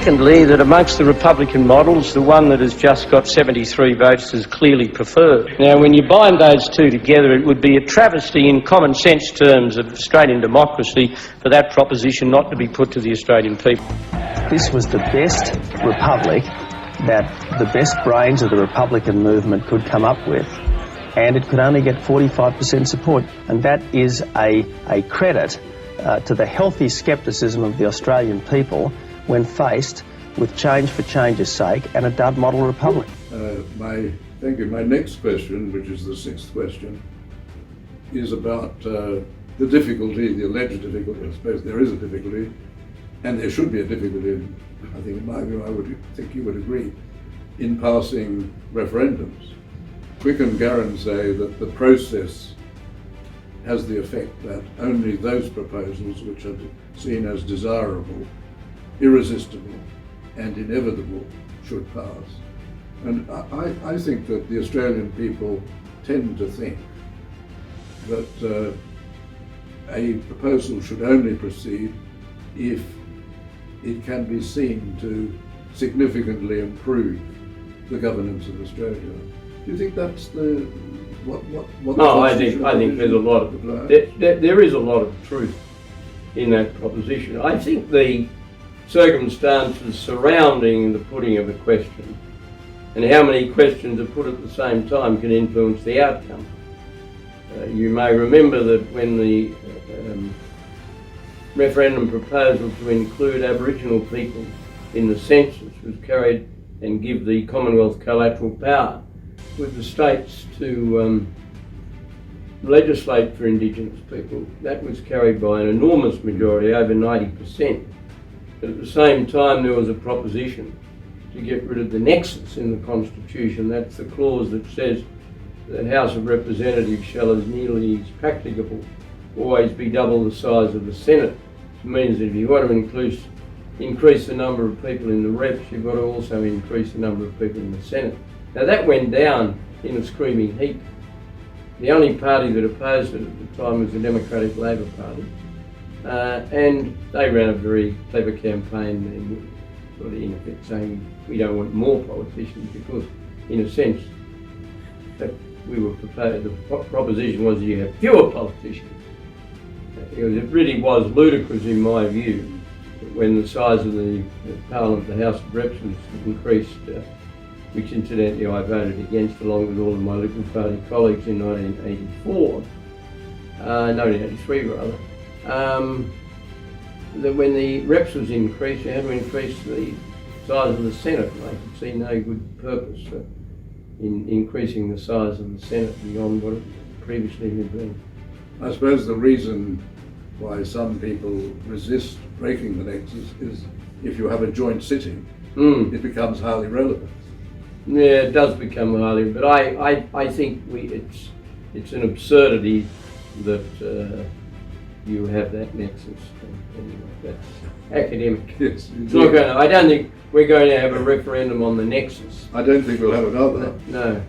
secondly, that amongst the Republican models, the one that has just got 73 votes is clearly preferred. Now, when you bind those two together, it would be a travesty in common sense terms of Australian democracy for that proposition not to be put to the Australian people. This was the best republic that the best brains of the Republican movement could come up with, and it could only get 45% support, and that is a credit to the healthy scepticism of the Australian people when faced with change for change's sake and a dud model republic. Thank you. My next question, which is the sixth question, is about the difficulty, the alleged difficulty. I suppose there is a difficulty, and there should be a difficulty, I think in my view, I would think you would agree, in passing referendums. Quick and Garron say that the process has the effect that only those proposals which are seen as desirable, irresistible and inevitable should pass. And I think that the Australian people tend to think that a proposal should only proceed if it can be seen to significantly improve the governance of Australia. Do you think that's what No, I think there's a lot of there is a lot of truth in that proposition. I think the circumstances surrounding the putting of a question and how many questions are put at the same time can influence the outcome. You may remember that when the referendum proposal to include Aboriginal people in the census was carried and give the Commonwealth collateral power with the states to legislate for Indigenous people, that was carried by an enormous majority, over 90%. But at the same time there was a proposition to get rid of the nexus in the Constitution. That's the clause that says the House of Representatives shall, as nearly as practicable, always be double the size of the Senate. It means that if you want to increase the number of people in the reps, you've got to also increase the number of people in the Senate. Now that went down in a screaming heap. The only party that opposed it at the time was the Democratic Labor Party, and they ran a very clever campaign and sort of in effect saying we don't want more politicians, because in a sense that we were proposed, the proposition was that you have fewer politicians. It really was ludicrous in my view when the size of the Parliament, the House of Reps, was increased, which incidentally I voted against along with all of my Liberal Party colleagues in 1983 rather, that when the Reps was increased, you had to increase the size of the Senate, and I could see no good purpose in increasing the size of the Senate beyond what it previously had been. I suppose the reason why some people resist breaking the nexus is if you have a joint sitting, it becomes highly relevant. Yeah, it does become highly, but I think it's an absurdity that you have that nexus. Anyway, that's academic. Yes, it's not going to, I don't think we're going to have a referendum on the nexus. I don't think we'll have another. No.